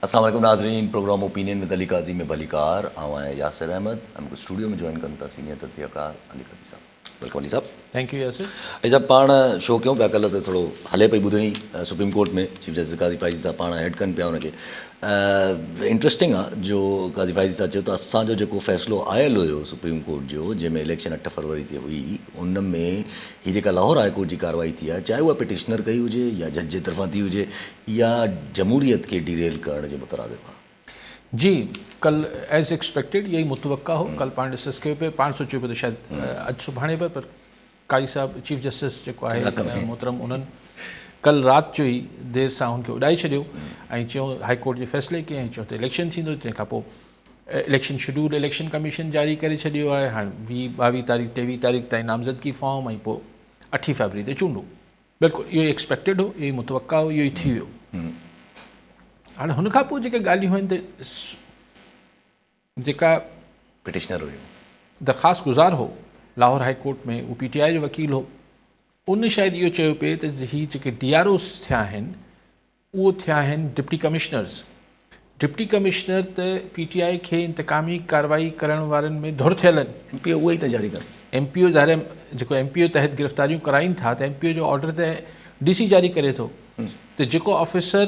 السلام علیکم ناظرین، پروگرام اوپینین میں علی قاضی میں بھلی کار آئیں یاسر احمد ہم کو اسٹوڈیو میں جوائن کرتا سینئر تجزیہ کار علی قاضی صاحب. ویلکم علی صاحب. Thank you Yasir. صاحب پاण شو کیوں پیا کल्ह त थोरो हले पई ॿुधणी सुप्रीम कोर्ट में चीफ जस्टिस काज़ी फाइज़ी साहब पाण हेड कनि पिया हुनखे. इंट्रस्टिंग आहे जो काज़ी फाइज़ी साहब चयो त असांजो जेको फ़ैसिलो आयल हुयो सुप्रीम कोर्ट जो जंहिंमें इलेक्शन 8 फरवरी ते हुई उन में हीअ जेका लाहौर हाई कोर्ट जी कार्रवाई थी आहे चाहे उहा पिटिशनर कई हुजे या जज जे तरफ़ां थी हुजे या जमहूरियत खे डिरेल करण जे मुतरादिफ़ आहे. जी कल एज़ एक्सपेक्टेड यही मुतवक्का हो. कल पाण डिस्कस कयो पियो, पाण सोचियो पियो त शायदि अॼु सुभाणे पियो, पर काई साहब चीफ जस्टिस जेको आहे मोहतरम उन्हनि कल राति जो ई देरि सां हुनखे उॾाए छॾियो ऐं चयो हाई कोर्ट जे फ़ैसिले खे, ऐं चयो त इलेक्शन थींदो. तंहिंखां पोइ इलेक्शन शेड्यूल इलेक्शन कमीशन जारी करे छॾियो आहे. हाणे 22 तारीख़ 23 तारीख़ ताईं नामज़दगी फॉर्म ऐं पोइ 8 फरवरी ते चूंडूं. बिल्कुलु इहो ई एक्सपेक्टेड हो, इहो ई मुतवक्का हो, इहो ई थी वियो. हाणे हुनखां पोइ जेके ॻाल्हियूं आहिनि त जेका पिटिशनर हुयो दरख़्वास्त गुज़ार हो लाहौर हाई कोर्ट में, उहो PTI जो वकील हो, उन शायदि इहो चयो पिए त हीअ जेके DROs थिया आहिनि उहो थिया आहिनि डिप्टी कमिश्नर्स. डिप्टी कमिश्नर त PTI खे इंतकामी कार्रवाई करण वारनि में धुर थियल आहिनि. MPO उहो ई त जारी कर MPO ज़ाहिर जेको MPO तहत गिरफ़्तारियूं कराइनि था त MPO जो ऑर्डर त DC जारी करे थो. त जेको ऑफिसर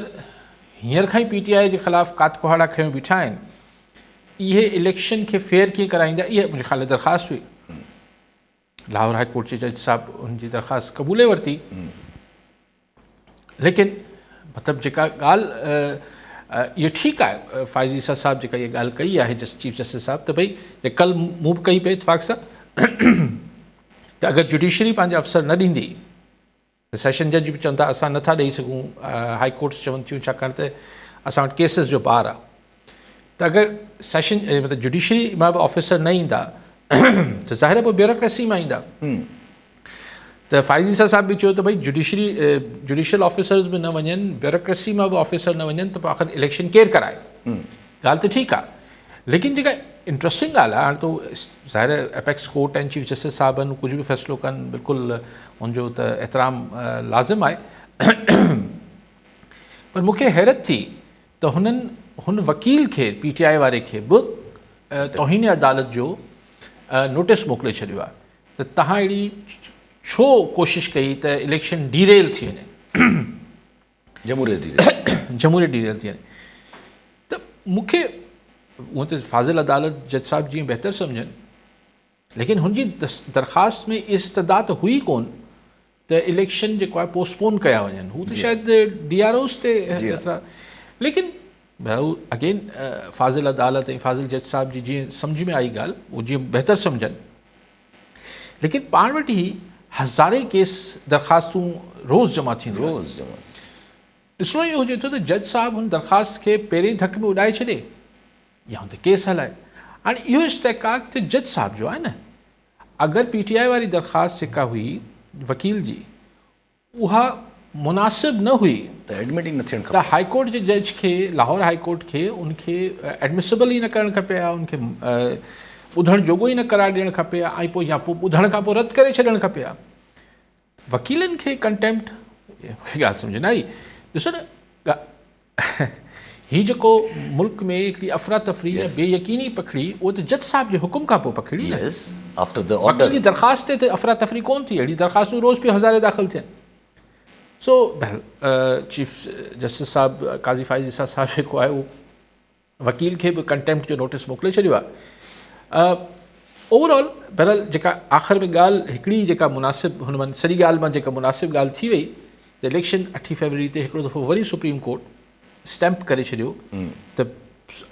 हींअर खां ई PTI जे ख़िलाफ़ु कात कुहाड़ा खयूं बीठा आहिनि, इहे इलेक्शन खे फेयर कीअं कराईंदा, इहा मुंहिंजे ख़्याल दरख़्वास्त हुई. लाहौर हाई कोर्ट जे जज साहब उनजी दरख़्वास्त क़बूले वरिती. लेकिन मतिलबु जेका ॻाल्हि इहो ठीकु आहे, फ़ाइज़ी साहब जेका इहा ॻाल्हि कई आहे चीफ जस्टिस साहब, त भई कल्ह मूं बि कई पई इतफ़ाक़ सां त अगरि जुडिशरी पंहिंजा अफ़सर न ॾींदी त सेशन जज बि चवनि था असां नथा ॾेई सघूं, हाई कोर्ट्स चवनि थियूं छाकाणि त असां वटि केसिस जो बार आहे. त अगरि सेशन मतिलबु जुडिशरी मां बि ऑफिसर न ईंदा त ज़ाहिर आहे पोइ ब्यूरोक्रेसी मां ईंदा. त फ़ाइज़ी साहब बि चयो त भई जुडिशियल ऑफिसर्स बि न वञनि, ब्यूरोक्रेसी मां बि ऑफिसर न वञनि त पोइ आख़िर इलेक्शन केरु कराए. ॻाल्हि त ठीकु आहे, लेकिन जेका इंट्रस्टिंग ॻाल्हि आहे, हाणे तो ज़ाहिर एपेक्स कोर्ट ऐं चीफ जस्टिस साहब आहिनि, कुझु बि फ़ैसिलो कनि बिल्कुलु हुनजो त एतिराम लाज़िम आहे. पर मूंखे हैरत थी त हुन वकील खे PTI वारे खे बि तौहीन अदालत जो नोटिस मोकिले छॾियो आहे त तव्हां अहिड़ी छो कोशिशि कई त इलेक्शन डीरेल थी वञे, जमहूरियत डीरेल थी वञे. त मूंखे हूअं त फाज़िल अदालत जज साहब जीअं बहितर सम्झनि, लेकिन हुनजी दरख़्वास्त में इस्तदात हुई कोन त इलेक्शन जेको आहे पोस्टपोन कया वञनि. हू त शायदि DROs ते एतिरा, लेकिन अगेन फाज़िल अदालत ऐं फाज़िल जज साहब जी जीअं सम्झ में आई ॻाल्हि, उहो जीअं बहितर सम्झनि. लेकिन पाण वटि ई हज़ारे केस दरख़्वास्तूं रोज़ जमा थींदियूं. ॾिसणो इहो हुजे थो त जज साहब हुन दरख़्वास्त खे पहिरें धक में उॾाए छॾे या हुन ते केस हलाए. हाणे इहो इस्तेकाक त जज साहब जो आहे न. अगरि PTI वारी दरख़्वास्त जेका हुई वकील जी उहा मुनासिब न हुई त एडमिट ई न थियणु खपे. त हाई कोर्ट जे जज खे, लाहौर हाई कोर्ट खे उनखे एडमिसिबल ई न करणु खपे हा, उनखे ॿुधण जोॻो ई न करार ॾियणु खपे हा, ऐं पोइ या पोइ ॿुधण खां पोइ रद्द करे छॾणु खपे हा. वकीलनि खे कंटेम्प्ट ॻाल्हि सम्झ न आई. ॾिसो न हीअ जेको मुल्क में हिकिड़ी अफ़रा तफ़री या बेयकीनी पखड़ी, उहो त जज साहब जे हुकुम खां पोइ पखड़ी न. वकील जी दरख़्वास्त ते अफ़रा तफ़री कोन थी. अहिड़ी दरख़्वास्तूं रोज़ पियो हज़ारे दाख़िल थियनि. सो चीफ जस्टिस साहब काज़ी फ़ाइज़ी साहब जेको आहे उहो वकील खे बि कंटेम्प्ट जो नोटिस मोकिले छॾियो आहे. ओवरऑल बहरहाल जेका आख़िर में ॻाल्हि हिकिड़ी जेका मुनासिब हुन मां सॼी ॻाल्हि मां जेका मुनासिब ॻाल्हि थी वई त इलेक्शन 8 फरवरी ते हिकिड़ो दफ़ो वरी सुप्रीम कोर्ट स्टैम्प करे छॾियो त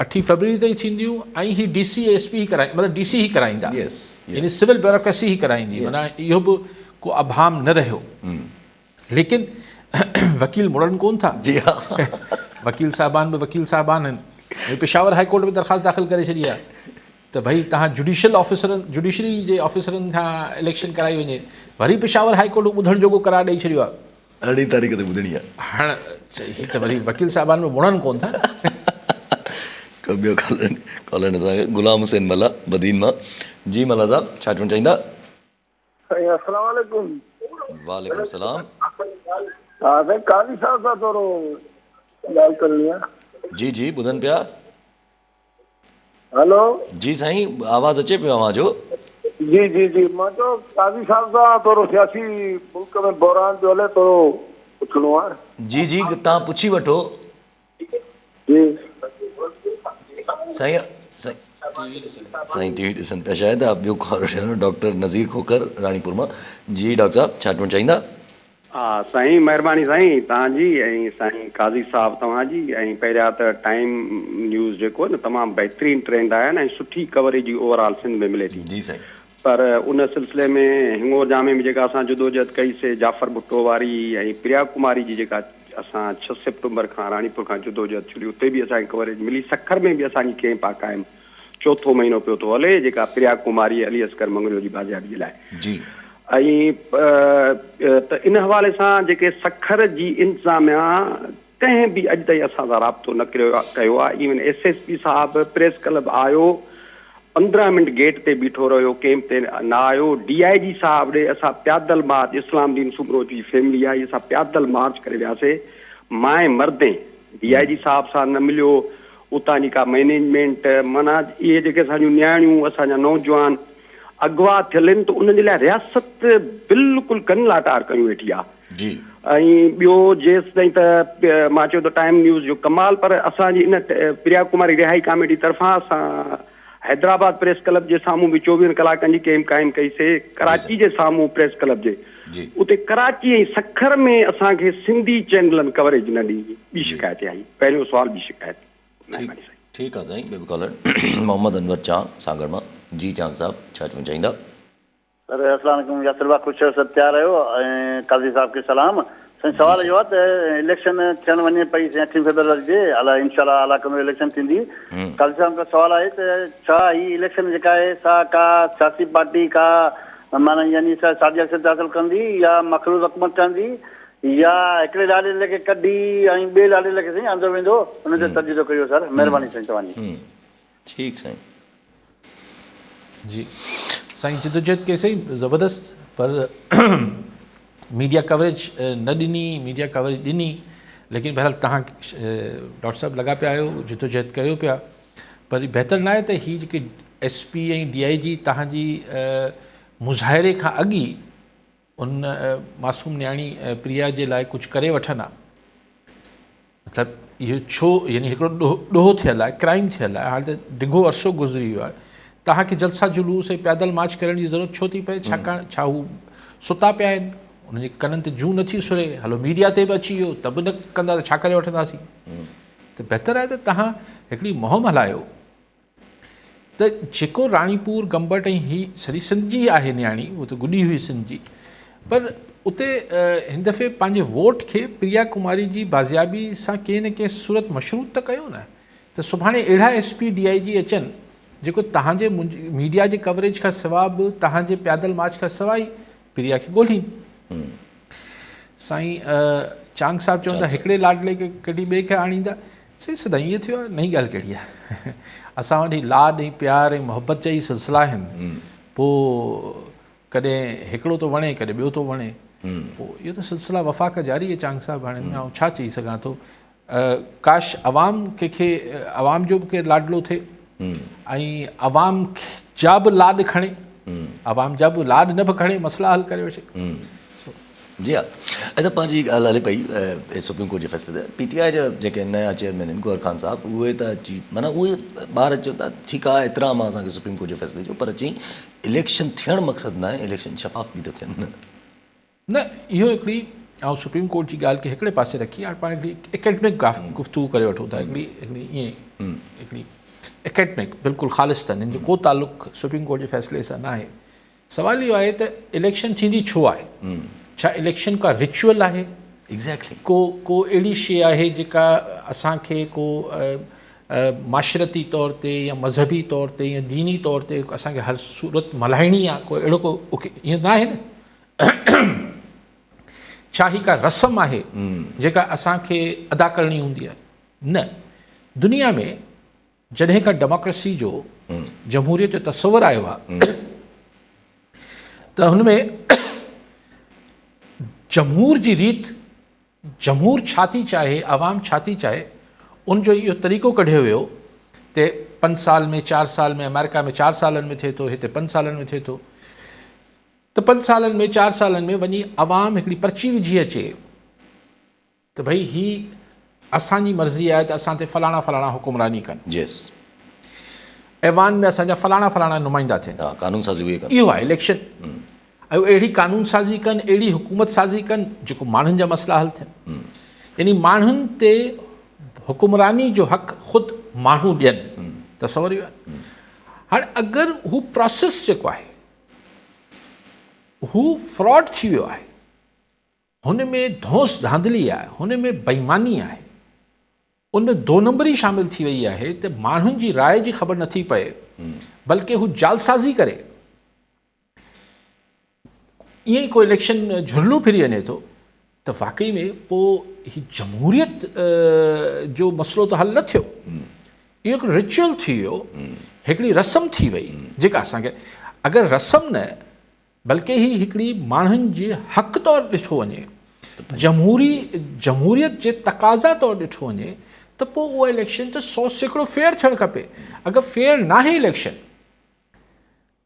8 फरवरी ताईं थींदियूं ऐं ही DC SP ई कराई, मतिलबु DC ई कराईंदा, यानी सिविल ब्यूरोक्रेसी ई कराईंदी. माना इहो बि को अभाम न रहियो. लेकिन वकील मुड़नि कोन था. वकील साहिबान बि वकील साहिबान आहिनि. पेशावर हाई कोर्ट में दरख़्वास्त दाख़िल करे छॾी आहे त भई तव्हां जुडिशरी जे ऑफिसरनि खां इलेक्शन कराई वञे. वरी पेशावर हाई कोर्ट ॿुधण जोॻो करार ॾेई छॾियो आहे. 8 तारीख़ ते ॿुधणी आहे. हाणे हीअ त वरी वकील साहिबान में मुड़नि कोन था. ॿियो कॉलर गुलाम हुसैन मला बदीन मां. जी मला साहब छा चवणु चाहींदा? अस्सलाम वालेकुम. वालेकुम सलाम. हाँ सर काजी साहब सां थोरो ॻाल्हि करणी आहे. जी जी ॿुधनि पिया। हेलो जी साईं आवाज़ अचे पियो अव्हां जो। जी जी जी मां चयो काज़ी साहब सां थोरो सियासी मुल्क में बहरान जो हले थोरो पुछिणो आहे। जी जी तव्हां पुछी वठो जी साईं। साईं टीवी ॾिसनि पिया शायदि। ॿियो कॉल डॉक्टर नज़ीर खोखर राणीपुर मां। जी डॉक्टर साहब छा चवणु चाहींदा? हा साईं महिरबानी साईं तव्हांजी ऐं साईं काज़ी साहब तव्हांजी ऐं पहिरियां त टाइम न्यूज़ जेको आहे न तमामु बहितरीनु ट्रेंड आहे ऐं सुठी कवरेज ओवरऑल सिंध में मिले थी। जी साईं। पर उन सिलसिले में हिंगोर जामे में जेका असां जदोजहद कईसीं जाफ़र भुट्टो वारी ऐं प्रिया कुमारी जी जेका असां 6 सितंबर खां राणीपुर खां जदोजहद छॾी उते बि असांखे कवरेज मिली। सखर में बि असांजी कैंप आहे क़ाइमु। 4थो महीनो पियो थो हले जेका प्रिया कुमारी अली असकर मंगलियो जी भाॼाई जे लाइ। जी ऐं त इन हवाले सां जेके सखर जी इंतिज़ामिया कंहिं बि अॼु ताईं असां सां राब्तो न कयो आहे। इवन SSP साहब प्रेस क्लब आयो 15 मिंट गेट ते बीठो रहियो, कैंप ते न आयो। DIG साहब ॾे असां प्यादल मार्च इस्लामदीन सुबरो जी फैमिली आई असां प्यादल मार्च करे वियासीं माए मर्दे। DIG साहब सां न मिलियो। उतां जी का मैनेजमेंट माना इहे जेके असांजूं नियाणियूं असांजा नौजवान अगवा थियल आहिनि त उन्हनि जे लाइ रियासत बिल्कुलु कन लाटार कयूं वेठी आहे। जी ऐं ॿियो जेसि ताईं त मां चयो त टाइम न्यूज़ जो कमाल। पर असांजी इन प्रिया कुमारी रिहाई कमेटी तरफ़ां असां हैदराबाद प्रेस क्लब जे साम्हूं बि 24 कलाकनि जी कैंप क़ाइमु कईसीं। कराची जे साम्हूं प्रेस क्लब जे जी उते कराची ऐं सखर में असांखे सिंधी चैनलनि कवरेज न ॾिनी। ॿी शिकायत आई। पहिरियों सुवाल ॿी शिकायत। महिरबानी साईं। ठीकु आहे साईं। ॿियो बि कॉलर मोहम्मद अनवर चांग सागर मां। जी चांग साहब छा चवणु चाहींदा? सर अस्सलाम वालेकुम यासिर भाउ ख़ुशि रहो सभु तयारु आहियो ऐं काज़ी साहब खे सलाम। साईं सवाल इहो आहे त इलेक्शन थियणु वञे पई 8 फरवरी जे अलाए इंशाल्लाह इलाइक़े में इलेक्शन थींदी। काज़ी साहब खां सवाल आहे त छा हीअ इलेक्शन जेका आहे सा का सियासी पार्टी का माना यानी साझी अक्सर हासिल कंदी या मखलूद हुकूमत ठहंदी या हिकिड़े लाॾे खे कढी ऐं ॿिए लाॾे खे साईं अंदरि वेंदो हुन ते तर्जीदो करियो सर। महिरबानी साईं तव्हांजी। ठीकु साईं। जी साईं जदोजहद के सही ज़बरदस्त पर मीडिया कवरेज न ॾिनी। मीडिया कवरेज ॾिनी लेकिन बहरहाल तव्हां डॉक्टर साहब लॻा पिया आहियो जदोजहद कयो पिया। पर बहितर न आहे त हीअ जेके SP ऐं DIG तव्हांजी मुज़ाहिरे खां अॻु ई उन मासूम न्याणी प्रिया जे लाइ कुझु करे वठनि। मतिलबु इहो छो यानी हिकिड़ो ॾोहो थियल आहे, क्राइम थियल आहे। हाणे त डिघो अरसो गुज़री वियो आहे। तव्हांखे जलसा जुलूस ऐं पैदल मार्च करण जी ज़रूरत छो थी पए? छाकाणि छा हू सुता पिया आहिनि? उन्हनि जे कननि ते जूं नथी सुरे? हलो मीडिया ते बि अची वियो त बि न कंदा त छा करे वठंदासीं? त बहितर आहे त तव्हां हिकिड़ी मुहिम हलायो त जेको राणीपुर गंबट ऐं ही सॼी सिंध जी आहे न्याणी, उहो त गुॾी हुई सिंध जी, पर उते हिन दफ़े पंहिंजे वोट खे प्रिया कुमारी जी बाज़ियाबी सां कंहिं न कंहिं सूरत मशरूत त कयो न। त सुभाणे अहिड़ा SP DIG अचनि जेको तव्हांजे मीडिया जे कवरेज खां सवाइ बि तव्हांजे पैदल मार्च खां सवाइ प्रिया खे ॻोल्हीनि। साईं चांग साहब चवंदा हिकिड़े लाॾले खे कॾहिं ॿिए खे आणींदा। साईं सदाईं ईअं थियो आहे, नई ॻाल्हि कहिड़ी आहे? असां वटि लाॾ ऐं प्यार ऐं मुहबत जा ई सिलसिला आहिनि। पोइ कॾहिं हिकिड़ो थो वणे कॾहिं ॿियो थो वणे। पोइ इहो त सिलसिला वफ़ा का जारी आहे चांग साहब। हाणे आउं छा चई सघां थो? काश अवाम कंहिंखे अवाम जो बि केरु लाॾलो थिए ऐं अवाम जा बि लाॾ खणे, अवाम जा बि लाॾ न बि खणे, मसला हल करे वठे। जी हा। अच्छा पंहिंजी ॻाल्हि हले पई सुप्रीम कोर्ट जे फ़ैसिले ते PTI जा जेके नया चेयरमैन आहिनि गौर खान साहब, उहे त अची माना उहे ॿार चयो था ठीकु आहे एतिराम आहे असांखे सुप्रीम कोर्ट जे फ़ैसिले जो, पर चई इलेक्शन थियणु मक़सदु न आहे, इलेक्शन शफ़ाफ़ बि था थियनि। न इहो हिकिड़ी ऐं सुप्रीम कोर्ट जी ॻाल्हि खे हिकिड़े पासे रखी हाणे पाण हिकिड़ी एकेडमिक गुफ़्तगू करे वठूं था। हिकिड़ी ईअं हिकिड़ी एकेडमिक बिल्कुलु ख़ालिस्तन, हिन जो को तालुक़ु सुप्रीम कोर्ट जे फ़ैसिले सां न आहे। सवाल इहो आहे त इलेक्शन थींदी छो आहे? छा इलेक्शन का रिचुअल आहे? एग्ज़ैक्टली। को अहिड़ी शइ आहे जेका असांखे को माशरती तौर ते या मज़हबी तौर ते या दीनी तौर ते असांखे हर सूरत मल्हाइणी आहे? को अहिड़ो को ईअं न आहे न? छा ही का रस्म आहे जेका असांखे अदा करणी हूंदी आहे? न। दुनिया में जॾहिं खां डेमोक्रेसी जो जमहूरियत जो तस्वुरु आयो आहे त हुनमें जमहूर जी रीत, जमहूर छा थी चाहे, अवाम छा थी चाहे, उनजो इहो तरीक़ो कढियो वियो ते 5 साल में 4 साल में, अमेरिका में 4 सालनि में थिए थो, हिते 5 सालनि में थिए थो। त 5 सालनि में 4 सालनि में वञी आवाम हिकिड़ी पर्ची विझी अचे त भई ही असांजी मर्ज़ी आहे त असां ते फलाणा फलाणा हुकुमरानी कनि, यस, ऐवान में असांजा फलाणा फलाणा नुमाइंदा थियनि। हा, कानून साज़ी उहे कनि। इहो आहे इलेक्शन। ऐं अहिड़ी कानून साज़ी कनि, अहिड़ी हुकूमत साज़ी कनि जेको माण्हुनि जा मसइला हल थियनि। यानी माण्हुनि ते हुकुमरानी जो हक़ ख़ुदि माण्हू ॾियनि। तसवर इहो आहे। हाणे अगरि हू प्रोसेस जेको आहे हू फ्रॉड थी वियो आहे, हुन में धोस धांधली आहे, हुन में बेईमानी आहे, उनमें 2 नंबरी शामिल थी वई आहे त माण्हुनि जी राय जी ख़बर नथी पए, बल्कि हू जालसाज़ी करे ईअं ई को इलेक्शन झुरलू फिरी वञे थो त वाकई में पोइ ही जमहूरियत जो मसइलो त हल न थियो। इहो हिकिड़ो रिचुअल थी वियो, हिकिड़ी रस्म थी वई जेका असांखे, अगरि रस्म न बल्कि ही हिकिड़ी माण्हुनि जे हक़ तौरु ॾिठो वञे, जमहूरियत जे तक़ाज़ा तौरु ॾिठो वञे त पोइ उहा इलेक्शन त 100% फेयर थियणु खपे। अगरि फेयर नाहे इलेक्शन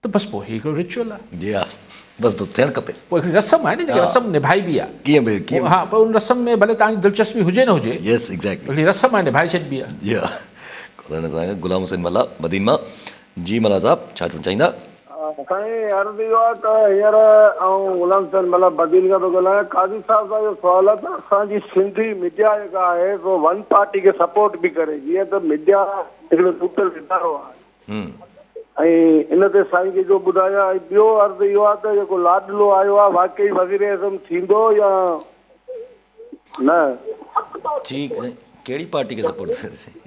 त बसि पोइ हिकिड़ो रिचुअल आहे। जी हा, बसि थियणु खपे। पोइ हिकिड़ी रस्म आहे न जेकी रस्म निभाइबी आहे। कीअं बि कीअं, हा, पोइ उन रस्म में भले तव्हांजी दिलचस्पी हुजे न हुजे, यस, एग्ज़ैक्टली, हिकिड़ी रस्म आहे, निभाए छॾिबी आहे। जी हा। गुलाम हुसैन मल्ला मदीना। जी मल्ला साहब, छा चवणु चाहींदा? साईं अर्ज़ु इहो आहे त हींअर ऐं गुलाम हुसैन मल्ला बदीन खां थो ॻाल्हायां। काज़ी साहिब सां इहो सुवालु आहे त असांजी सिंधी मीडिया जेका आहे सो वन पार्टी खे सपोर्ट बि करे, जीअं त मीडिया हिकिड़ो टूटल इदारो आहे। ऐं इन ते साईं खे जो ॿुधाया। ऐं ॿियो अर्ज़ु इहो आहे त जेको लाडलो आयो आहे वाकई वज़ीर आज़म थींदो या न? ठीकु साईं, कहिड़ी पार्टी खे सपोर्ट थी करे साईं?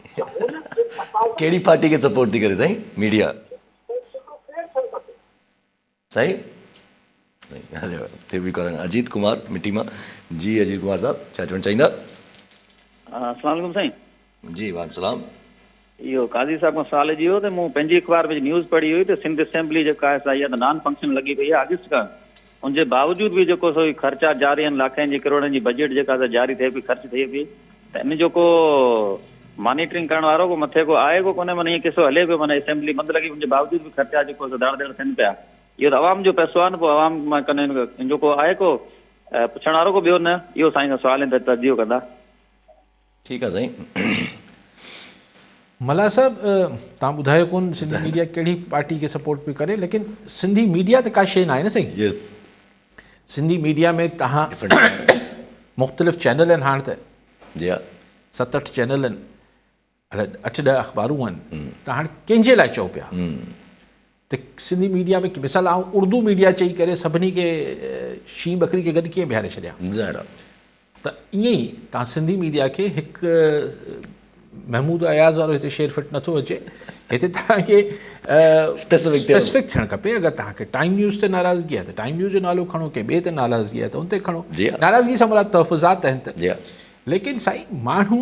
कहिड़ी पार्टी खे सपोर्ट थी करे साईं? मीडिया साईं? थिए बि करण। अजीत कुमार मिटी मां। जी अजीत कुमार साहब, छा चवणु चाहींदा? अस्सलाम वालेकुम साईं। जी वालेकुम सलाम। इहो काज़ी साहब खां सवाल जी हो त मूं पंहिंजी अख़बार में न्यूज़ पढ़ी हुई त सिंध असेंबली जेका आहे इहा त नॉन फंक्शन लॻी पई आहे अगस्त खां। उनजे बावजूद बि जेको सो ख़र्चा जारी आहिनि, लाखनि जी करोड़नि जी बजट जेका जारी थिए पई, ख़र्च थिए पई, त इन जो को मॉनिटरिंग करण वारो को मथे को आहे को कोन्हे? माना ईअं किसो हले पियो, माना असेंबली बंदि लॻी, उनजे बावजूद बि ख़र्चा जेको दाड़ दाड़ थियनि पिया। इहो त आवाम जो पैसो आहे न, पोइ आवाम मां कॾहिं जो को आहे को पुछण वारो को ॿियो न? इहो साईं खां सवाल आहिनि त तर्जीह कंदा। ठीकु आहे साईं। मल्ला साहब, तव्हां ॿुधायो कोन सिंधी मीडिया कहिड़ी पार्टी खे सपोर्ट पई करे, लेकिन सिंधी मीडिया त का शइ न आहे न साईं। यस, सिंधी मीडिया में तव्हां मुख़्तलिफ़ चैनल आहिनि हाणे त। जी हा, 7-8 चैनल आहिनि, 8-10 अख़बारूं आहिनि। त हाणे कंहिंजे लाइ चओ पिया त सिंधी मीडिया में मिसाल आउं उर्दू मीडिया चई करे सभिनी खे शीं बकरी खे गॾु कीअं बीहारे छॾिया? ज़ाहिर आहे। त ईअं ई तव्हां सिंधी मीडिया खे हिकु महमूद अयाज़ वारो हिते शेर फिट नथो अचे, हिते तव्हांखे स्पेसिफिक थियणु खपे। अगरि तव्हांखे टाइम न्यूज़ ते नाराज़गी आहे त टाइम न्यूज़ जो नालो खणो, कंहिं ॿिए ते नाराज़गी आहे त उन ते खणो। नाराज़गी सां मुराद तहफ़ुज़ात आहिनि त। लेकिन साईं, माण्हू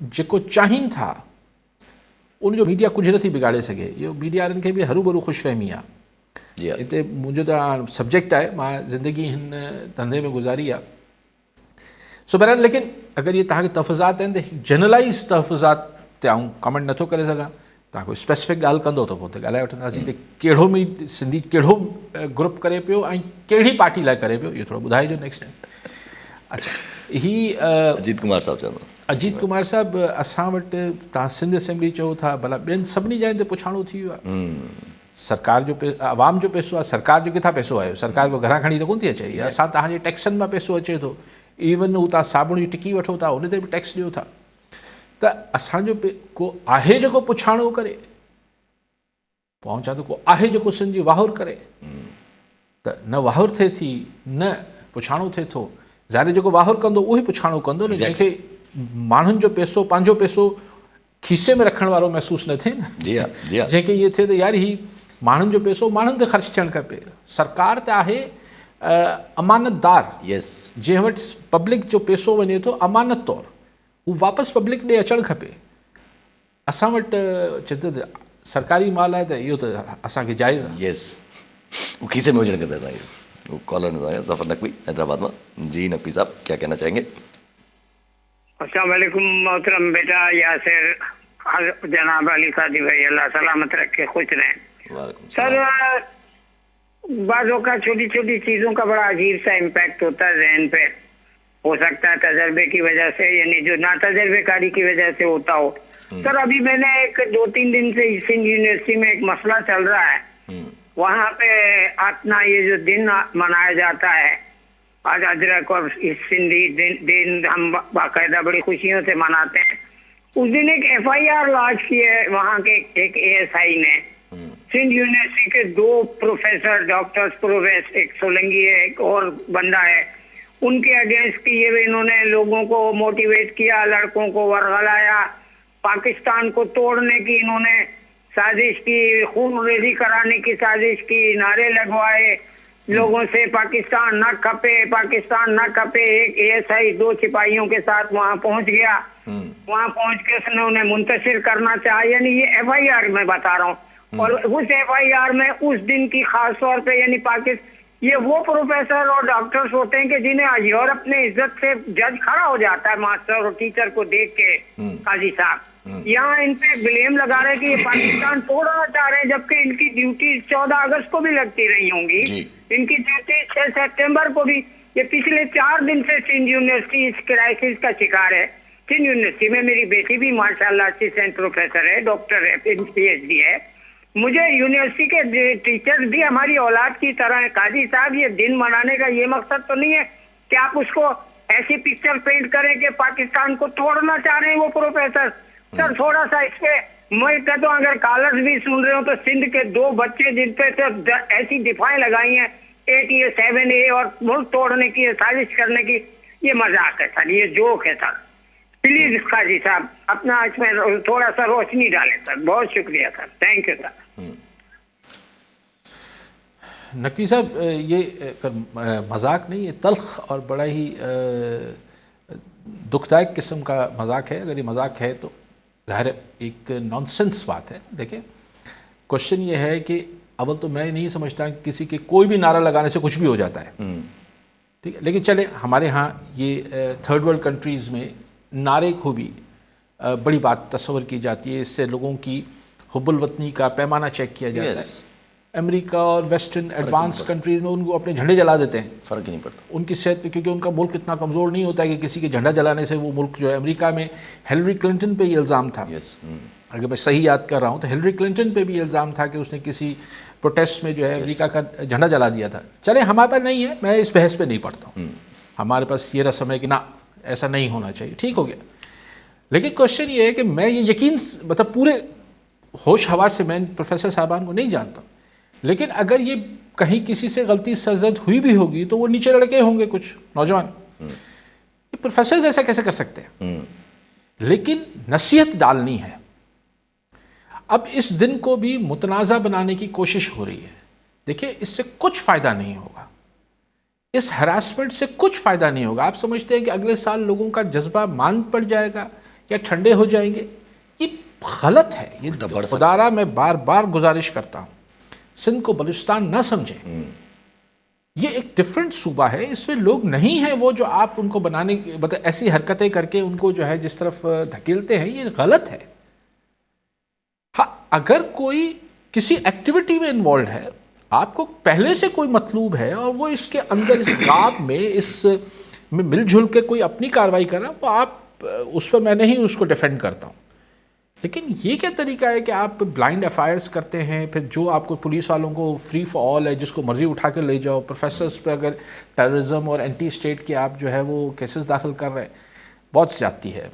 जेको चाहिनि था उनजो मीडिया कुझु नथी बिगाड़े सघे। इहो मीडिया वारनि खे बि हरू भरू ख़ुशफ़हमी आहे। हिते मुंहिंजो त सब्जेक्ट आहे, मां ज़िंदगी हिन धंधे में गुज़ारी आहे। सो बहरहाल, लेकिन अगरि इहे तव्हांखे तहफ़ुज़ात आहिनि त जनरलाइज़ तहफ़ुज़ात ते आउं कमेंट नथो करे सघां। तव्हां कोई स्पेसिफिक ॻाल्हि कंदो त पोइ त ॻाल्हाए वठंदासीं त कहिड़ो सिंधी कहिड़ो ग्रुप करे पियो ऐं कहिड़ी पार्टी लाइ करे पियो, इहो थोरो ॿुधाइजो नेक्स्ट टाइम। अच्छा, अजीत कुमार साहब चवंदो। अजीत कुमार साहब, असां वटि तव्हां सिंध असेंबली चओ था, भला ॿियनि सभिनी जॻहियुनि ते पुछाणो थी वियो आहे। सरकार जो आवाम जो पैसो आहे, सरकार जो किथां पैसो आयो? सरकार को घरां खणी त कोन थी अचे। असां तव्हांजे टैक्सनि मां पैसो अचे थो। इवन हू तव्हां साबुण जी टिकी वठो था, उन ते बि टैक्स ॾियो था। त असांजो को आहे जेको पुछाणो करे, पोइ आउं चवां थो को आहे जेको सिंध जी वाहुर करे, त न वाहुर थिए थी न पुछाणो थिए थो। ज़ाहिर जेको वाहुर कंदो उहो ई पुछाणो कंदो न, जंहिंखे माण्हुनि जो पैसो, पंहिंजो पैसो खीसे में रखण वारो महसूसु न थिए न। जी हा, जी हा। जंहिंखे इहो थिए त यार ही माण्हुनि जो पैसो माण्हुनि ते ख़र्चु थियणु खपे। सरकार त आहे अमानतदार। यस, जंहिं वटि पब्लिक जो पैसो वञे थो अमानत तौरु, हू वापसि पब्लिक ॾे अचणु खपे। असां वटि चए त सरकारी माल आहे त इहो त असांखे जाइज़ आहे। यस, वो खीसे में हुजणु खपे असांखे। वो कॉलर ज़फ़र नकवी हैदराबाद में। जी नकवी साहब, क्या कहना चाहेंगे? अस्सलाम वालेकुम मोहतरम बेटा यासिर, जनाब अली कादी भाई, अल्लाह सलामत रखे, खुश रहें। वालेकुम सर, बाज़ों का छोटी छोटी चीज़ों का बड़ा अजीब सा इम्पैक्ट होता है जहन पे। हो सकता है तजर्बे की वजह से, यानी जो ना तजर्बेकारी की वजह से होता हो। सर, अभी मैंने 2-3 दिन से सिंध यूनिवर्सिटी में एक मसला चल रहा है, वहाँ पे अपना ये जो दिन मनाया जाता है आज अजरक और इस सिंधी दिन हम बाकायदा बड़ी खुशियों से मनाते हैं। उस दिन एक FIR लॉन्च की है वहाँ के एक ASI ने। सिंध यूनिवर्सिटी के 2 प्रोफेसर डॉक्टर्स प्रोवेस, एक सोलंगी है, एक और बंदा है, उनके अगेंस्ट की ये इन्होंने लोगों को मोटिवेट किया, लड़कों को वर्गलाया, पाकिस्तान को तोड़ने की इन्होंने साजिश की, खून रेजी कराने की साजिश की, नारे लगवाए लोगों से पाकिस्तान न खपे, पाकिस्तान न खपे। एक ASI 2 सिपाहियों के साथ वहां पहुंच गया, वहां पहुंच के उसने उन्हें मुंतशिर करना चाहा, यानी ये FIR में बता रहा हूँ। और उस FIR में उस दिन की खास तौर पे यानी ये वो प्रोफेसर और डॉक्टर्स होते हैं कि जिन्हें यूरोप में इज्जत से जज खड़ा हो जाता है मास्टर और टीचर को देख के, काजी साहब यहाँ इन पे ब्लेम लगा रहे हैं कि ये पाकिस्तान तोड़ना चाह रहे हैं, जबकि इनकी ड्यूटी 14 अगस्त को भी लगती रही होंगी, इनकी ड्यूटी 6 सितंबर को भी। ये पिछले 4 दिन से सिंध यूनिवर्सिटी इस क्राइसिस का शिकार है। सिंध यूनिवर्सिटी में मेरी बेटी भी माशाल्लाह असिस्टेंट प्रोफेसर है, डॉक्टर है, PhD है। मुझे यूनिवर्सिटी के टीचर्स भी हमारी औलाद की तरह है। काजी साहब, ये दिन मनाने का ये मकसद तो नहीं है कि आप उसको ऐसी पिक्चर पेंट करें कि पाकिस्तान को तोड़ना चाह रहे हैं वो प्रोफेसर। सर, थोड़ा सा इस पे मैं कहता हूँ, अगर कॉलर्स भी सुन रहे हो तो सिंध के 2 बच्चे जिन पे ऐसी दिफाएं लगाई हैं 8A 7A और मुल्क तोड़ने की, साजिश करने की, ये मजाक है सर, ये जोक है सर। प्लीज काजी साहब अपना इसमें थोड़ा सा रोशनी डालें सर। बहुत शुक्रिया sir, thank you sir. Naqvi साहब, ये मजाक नहीं, ये तल्ख और बड़ा ही दुखदायक किस्म का मजाक है। अगर ये मजाक है तो ज़ाहिर एक नॉनसेंस बात है। देखिए, क्वेश्चन ये है कि अव्वल तो मैं नहीं समझता कि किसी के कोई भी नारा लगाने से कुछ भी हो जाता है, ठीक है। लेकिन चले, हमारे यहाँ ये 3rd वर्ल्ड कंट्रीज़ में नारे को भी बड़ी बात तस्वर की जाती है। इससे लोगों की हुब्बुल वतनी का पैमाना चेक किया जाता है। अमेरिका और वेस्टर्न एडवांस कंट्रीज में उनको अपने झंडे जला देते हैं, फ़र्क ही नहीं पड़ता उनकी सेहत पे, क्योंकि उनका मुल्क इतना कमज़ोर नहीं होता है कि किसी के झंडा जलाने से वो मुल्क जो है। अमेरिका में हिलरी क्लिंटन पे ये इल्ज़ाम था, अगर मैं सही याद कर रहा हूँ तो हिलरी क्लिंटन पे भी इल्ज़ाम था कि उसने किसी प्रोटेस्ट में जो है अमेरिका का झंडा जला दिया था। चले, हमारे पास नहीं है, मैं इस बहस पे नहीं पढ़ता हूँ, हमारे पास ये रस्म है कि ना ऐसा नहीं होना चाहिए, ठीक हो गया। लेकिन क्वेश्चन ये है कि मैं ये यकीन, मतलब पूरे होश हवा से मैं प्रोफेसर साहबान को नहीं जानता, लेकिन अगर ये कहीं किसी से गलती सरजद हुई भी होगी तो वो नीचे लड़के होंगे कुछ नौजवान, ये प्रोफेसर ऐसा कैसे कर सकते हैं। लेकिन नसीहत डालनी है। अब इस दिन को भी मुतनाज़ा बनाने की कोशिश हो रही है। देखिए, इससे कुछ फ़ायदा नहीं होगा, इस हरासमेंट से कुछ फ़ायदा नहीं होगा। आप समझते हैं कि अगले साल लोगों का जज्बा मांद पड़ जाएगा या ठंडे हो जाएंगे, ये गलत है। ये खुदारा मैं बार बार गुजारिश करता हूँ, सिंध को बलूचिस्तान न समझें। ये एक डिफरेंट सूबा है, इसमें लोग नहीं हैं वो जो आप उनको बनाने, मतलब ऐसी हरकतें करके उनको जो है जिस तरफ धकेलते हैं, ये गलत है। हाँ, अगर कोई किसी एक्टिविटी में इन्वॉल्व है, आपको पहले से कोई मतलूब है और वो इसके अंदर इस गाप में इस में मिलजुल के कोई अपनी कार्रवाई कर रहा, तो आप उस पर मैं नहीं उसको डिफेंड करता हूँ। लेकिन ये क्या तरीका है कि आप ब्लाइंड एफआईआर्स करते हैं, फिर जो आपको पुलिस वालों को फ्री फॉर ऑल है, जिसको मर्जी उठा कर ले जाओ, प्रोफेसर्स पे अगर टेररिज्म और एंटी स्टेट के आप जो है वो केसेस दाखिल कर रहे हैं, बहुत ज़्यादती है।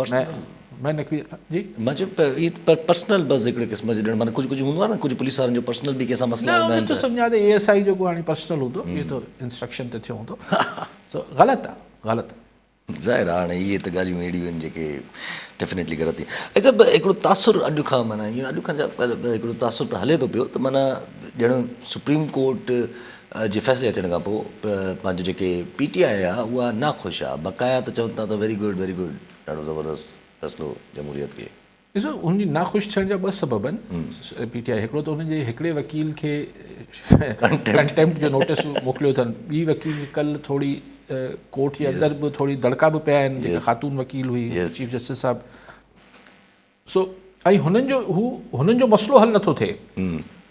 मैं नकवी जी मुझे पर्सनल बस हिकिड़े क़िस्म जे ॾियणु, माना कुझु हूंदो आहे न, कुझु पुलिस वारनि जो पर्सनल बि कंहिंसां मसला हूंदा आहिनि। तो सम्झा दे ASI जो को हाणे पर्सनल हूंदो, ये तो इंस्ट्रक्शन ते थियो हूंदो, सो ग़लति आहे, ग़लति आहे। ज़ाहिर आहे हाणे इहे त ॻाल्हियूं अहिड़ियूं आहिनि जेके डेफिनेटली ग़लति आहिनि। अच्छा, हिकिड़ो तासुर अॼु खां, माना इहो अॼु खां हिकिड़ो तासुर त हले थो पियो त माना ॼण सुप्रीम कोर्ट जे फ़ैसिले अचण खां पोइ पंहिंजो जेके PTI आहे उहा नाख़ुशि आहे। बक़ाया त चवनि था त वेरी गुड ॾाढो ज़बरदस्त फ़ैसिलो जमहूरियत खे। ॾिसो, हुनजी नाख़ुशि थियण जा ॿ सबब आहिनि PTI। हिकिड़ो त हुनजे हिकिड़े वकील खे कंटेम्प्ट जो नोटिस मोकिलियो अथनि, ॿी वकील कल्ह थोरी कोर्ट जे अंदरि बि थोरी दड़का बि पिया आहिनि, जेका ख़ातून वकील हुई Yes. चीफ जस्टिस साहब। सो ऐं हुननि जो मसइलो हल नथो थिए।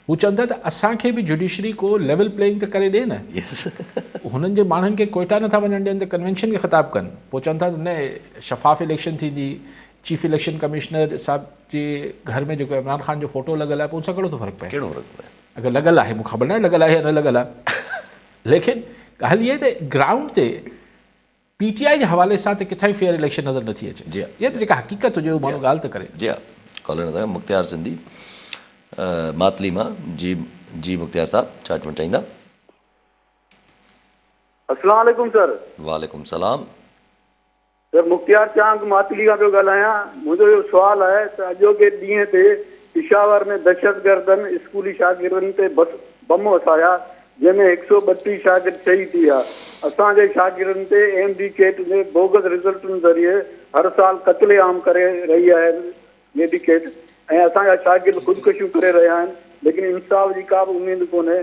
हू चवनि था त असांखे बि जुडिशरी को लेवल प्लेइंग त करे ॾिए न। हुननि जे माण्हुनि खे कोयटा नथा वञणु ॾियनि त कन्वेंशन खे ख़िताबु कनि, पोइ चवनि था त न शफ़ाफ़ इलेक्शन थींदी, चीफ इलेक्शन कमिश्नर साहब जे घर में जेको इमरान ख़ान जो फोटो लॻल आहे, पोइ उन सां कहिड़ो थो फ़र्क़ु पए? कहिड़ो फ़र्क़ु पए? अगरि लॻल आहे, मूंखे ख़बर न आहे लॻल आहे या न लॻल आहे, लेकिन ॻाल्हि इहा त ग्राउंड ते PTI जे हवाले सां त किथां ई फेयर इलेक्शन नज़र नथी अचे। जी। इहा त जेका हक़ीक़त हुजे उहो माण्हू ॻाल्हि त करे। जी हा, कॉलर नज़र मुख़्तियार सिंधी मातली मां। जी मुख़्तियार साहब, छा चवणु चाहींदा? अस्सलाम वालेकुम सर। वालेकुम सलाम। सर मुख़्तियार चांग मातली खां पियो ॻाल्हायां। मुंहिंजो इहो सुवालु आहे त अॼोके ॾींहं ते पिशावर में दहशतगर्दनि स्कूली शागिर्दनि ते बम वसाया, जंहिंमें 132 शागिर्द शहीद थी विया। असांजे शागिर्दनि ते MD कैट जे बोगस रिज़ल्टनि ज़रिए हर साल क़त्ले आम करे रही आहे मेडिकेट, ऐं असांजा शागिर्द ख़ुदकुशियूं करे रहिया आहिनि, लेकिन इंसाफ़ जी का बि उमेद कोन्हे।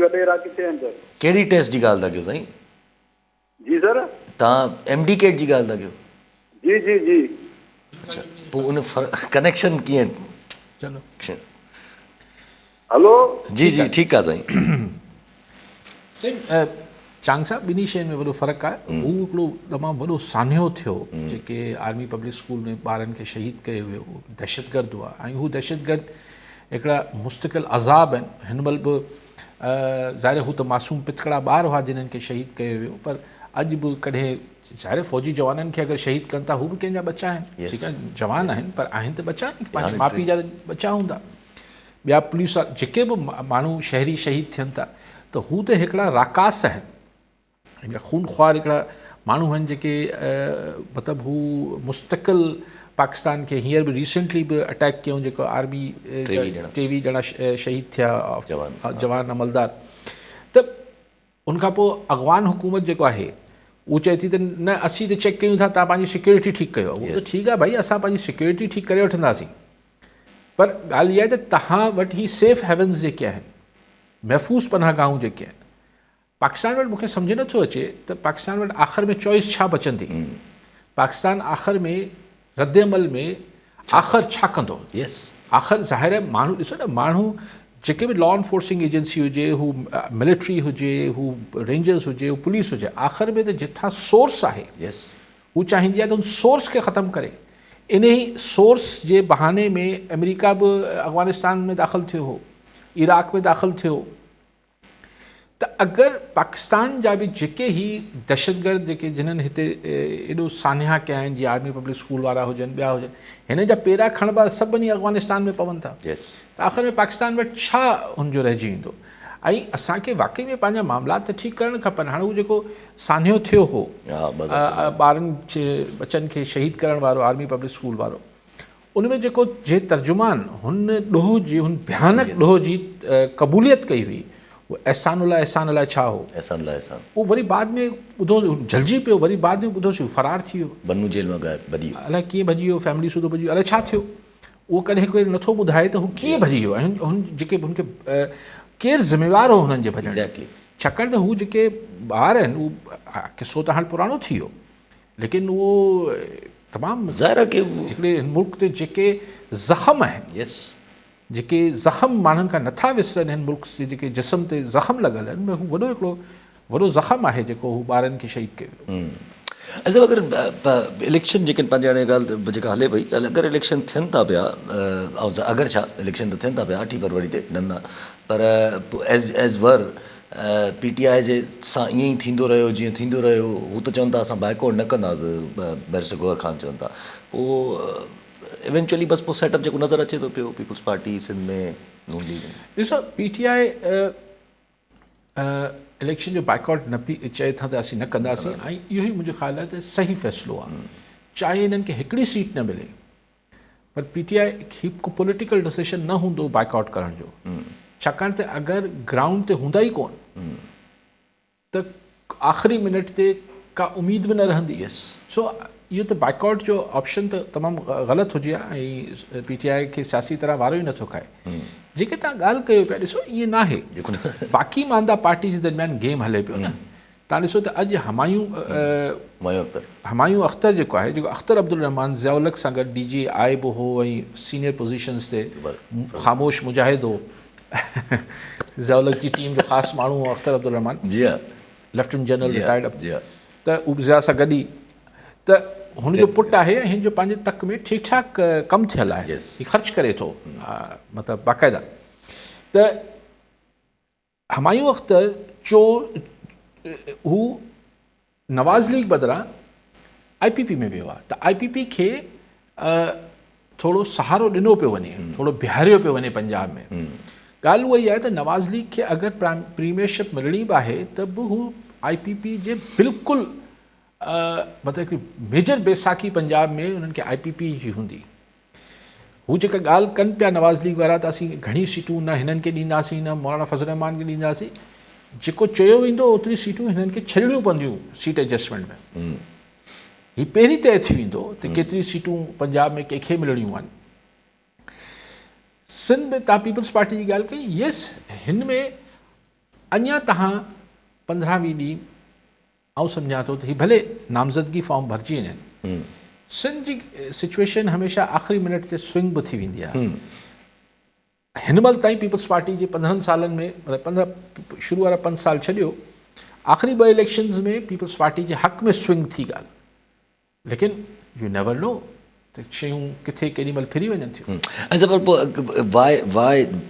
वॾेरा किथे आहिनि सर? कहिड़ी टेस्ट जी ॻाल्हि था कयो साईं? जी सर। तव्हां MD कैट जी ॻाल्हि था कयो? जी जी जी। अच्छा, पोइ उन कनेक्शन कीअं? चलो हलो जी जी ठीकु आहे साईं। साईं चांग साहब, ॿिन्ही शयुनि में वॾो फ़र्क़ु आहे। हू हिकिड़ो तमामु वॾो सान्हो थियो जेके आर्मी पब्लिक स्कूल में ॿारनि खे शहीद कयो वियो, दहशतगर्द हुआ, ऐं हू दहशतगर्द हिकिड़ा मुस्तक़िल अज़ाब आहिनि। हिन महिल बि ज़ाहिर हू त मासूम पितकड़ा ॿार हुआ जिन्हनि खे शहीद कयो वियो, पर अॼु बि कॾहिं ज़ाहिर फ़ौजी जवाननि खे अगरि शहीद कनि था, हू बि कंहिंजा बच्चा आहिनि। ठीकु आहे, जवान आहिनि पर आहिनि त बच्चा आहिनि, पंहिंजे माउ पीउ जा बच्चा हूंदा। ॿिया पुलिस जेके बि माण्हू शहरी शहीद थियनि था, त हू त हिकिड़ा राकास आहिनि, हिकिड़ा खूनख्वार हिकिड़ा माण्हू आहिनि जेके मतिलबु हू मुस्तक़िल पाकिस्तान खे हींअर बि रिसेंटली बि अटैक कयूं, जेको आर्मी 23 ॼणा शहीद थिया जवान अमलदार। त उनखां पोइ अॻवान हुकूमत जेको आहे उहो चए थी त न असीं त चेक कयूं था, तव्हां पंहिंजी सिक्योरिटी ठीकु कयो। उहो त ठीकु आहे भाई, असां पंहिंजी सिक्योरिटी ठीकु करे वठंदासीं, पर ॻाल्हि इहा आहे त तव्हां वटि ही सेफ हेवन्स जेके आहिनि, महफ़ूज़ पनाहगाहूं जेके आहिनि, पाकिस्तान वटि मूंखे सम्झ नथो अचे त पाकिस्तान वटि आख़िर में चॉइस छा बचंदी? पाकिस्तान आख़िर में रद्दमल में आख़िर छा कंदो? आख़िर ज़ाहिर आहे माण्हू ॾिसो न, माण्हू जेके बि लॉ एनफोर्सिंग एजेंसी हुजे, हू मिलिट्री हुजे, हू रेंजर्स हुजे, हू पुलिस हुजे, आख़िर में त जिथां सोर्स आहे हू चाहींदी आहे त उन सोर्स खे ख़तमु करे। इन ई सोर्स जे बहाने में अमेरिका बि अफ़गानिस्तान में दाख़िल थियो हो, इराक़ में दाख़िल थियो। त अगरि पाकिस्तान जा बि जेके ई दहशतगर्द जेके जिन्हनि हिते एॾो सान्हा कया आहिनि, जीअं आर्मी पब्लिक स्कूल वारा हुजनि, ॿिया हुजनि, हिन जा पेरा खणिबा सभिनी अफ़गानिस्तान में पवनि था। त आख़िर में पाकिस्तान वटि छा हुनजो रहिजी ईंदो? ऐं असांखे वाक़ई में पंहिंजा मामलात त ठीकु करणु खपनि। हाणे हू जेको सान्हो थियो हो ॿारनि जे बचनि खे शहीद करण वारो आर्मी पब्लिक स्कूल वारो, उन में जेको जे तर्जुमान हुन ॾोह जी, हुन भयानक ॾोह जी क़बूलियत कई हुई, वो एहसान अलाए छा हो, उहो वरी बाद में ॿुधो जलिजी पियो, वरी बाद में ॿुधोसीं फरार थी वियो, बन्नू जेल में भॼी वियो, अलाए कीअं भॼी वियो, फैमिली सूधो भॼी वियो, अलाए छा थियो, उहो कॾहिं कोई नथो ॿुधाए त हू कीअं भॼी वियो। ऐं हुन जेके हुनखे केरु ज़िम्मेवार हो हुननि जे भॼण, छाकाणि त हू जेके ॿार आहिनि, उहो किसो त हाणे पुराणो थी वियो, लेकिन उहो तमामु ज़ाहिर आहे की हिकिड़े मुल्क ते जेके ज़ख़्म आहिनि, जेके ज़ख़्म माण्हुनि खां नथा विसरनि, हिन मुल्क जे जेके जिस्म ते ज़ख़्म लॻल आहिनि, हू वॾो हिकिड़ो वॾो ज़ख़्म आहे जेको हू ॿारनि खे शहीद कयो। अच्छा, अगरि इलेक्शन जेके पंहिंजे हाणे ॻाल्हि जेका हले पई, अगरि इलेक्शन थियनि था पिया, अगरि छा इलेक्शन त थियनि था पिया 8 फरवरी ते नंढा, पर एज़ वर PTI जे सां ईअं ई थींदो रहियो जीअं थींदो रहियो, हू त चवनि था असां बाइकआउट न कंदासीं, बैरिस्टर गौहर ख़ान चवनि था, पोइ इवेंचुअली बसि पोइ सेटअप जेको नज़र अचे थो पियो पीपल्स पार्टी सिंध में नून लीग। ॾिसो PTI इलेक्शन जो बाइकआउट न पई चए था त असीं न कंदासीं, ऐं इहो ई मुंहिंजो ख़्यालु आहे त सही फ़ैसिलो आहे, चाहे हिननि खे हिकिड़ी सीट न मिले, पर PTI हिकु पॉलिटिकल डिसीशन न हूंदो बाइकआउट करण जो, छाकाणि त अगरि ग्राउंड ते हूंदा ई कोन त आख़िरी मिनट ते का उमेद बि न रहंदी। सो इहो त बाइकआउट जो ऑप्शन त तमामु ग़लति हुजे हा, ऐं PTI खे सियासी तरह वारो ई नथो खाए। जेके तव्हां ॻाल्हि कयो पिया, ॾिसो ईअं न आहे, बाक़ी मांदा पार्टी जे दरमियान गेम हले पियो न, तव्हां ॾिसो त अॼु हमायूं अख्तर जेको आहे, जेको अख्तर अब्दुल रहमान ज़ियाउलक सां गॾु DG आहे बि हो ऐं सीनियर पोज़ीशन्स ते ख़ामोश मुजाहिद हो ज़ियाउलक जी टीम जो ख़ासि माण्हू हो अख्तर अब्दुल रहमान, जी हा, लेफ्टिनेंट जनरल रिटायर्ड, जी हा, त उबज़िया सां गॾु ई त हुनजो पुटु आहे, हिन जो पंहिंजे तक में ठीकु ठाक कमु थियलु आहे, हीउ ख़र्चु करे थो मतिलबु बाक़ाइदा। त हमायूं अख्तर हू नवाज़ लीग बदिरां IPP में वियो आहे, त IPP खे थोरो सहारो ॾिनो पियो वञे, थोरो बिहारियो पियो वञे पंजाब में। ॻाल्हि उहा ई आहे त नवाज़ लीग खे अगरि प्रीमियरशिप मिलणी बि आहे त बि हू IPP जे बिल्कुलु मतिलबु हिकिड़ी मेजर बैसाखी पंजाब में उन्हनि खे IPP जी हूंदी। हू जेका ॻाल्हि कनि पिया नवाज़ लीग वारा त असीं घणी सीटूं न हिननि खे ॾींदासीं न मौलाना फज़ल रहमान खे ॾींदासीं, जेको चयो वेंदो ओतिरी सीटूं हिननि खे छॾणियूं पवंदियूं सीट एडजस्टमेंट में। हीउ पहिरीं तय थी वेंदो त केतिरी सीटूं पंजाब में कंहिंखे मिलणियूं आहिनि। सिंध में तव्हां पीपल्स पार्टी जी ॻाल्हि कई, यस हिन में अञा तव्हां 15-20 ॾींहं आउं सम्झां थो त हीउ भले नामज़दगी फॉर्म भरिजी वञनि, सिंध जी सिचुएशन हमेशह आख़िरी मिनट ते स्विंग बि थी वेंदी आहे। हिन महिल ताईं पीपल्स पार्टी जे 15 सालनि में, मतिलबु शुरू वारा 5 साल छॾियो, आख़िरी 2 इलेक्शन्स में पीपल्स पार्टी जे हक़ में स्विंग थी ॻाल्हि, लेकिन यू नेवर नो त शयूं किथे केॾी महिल फिरी वञनि थियूं। अच्छा, पर पोइ वाए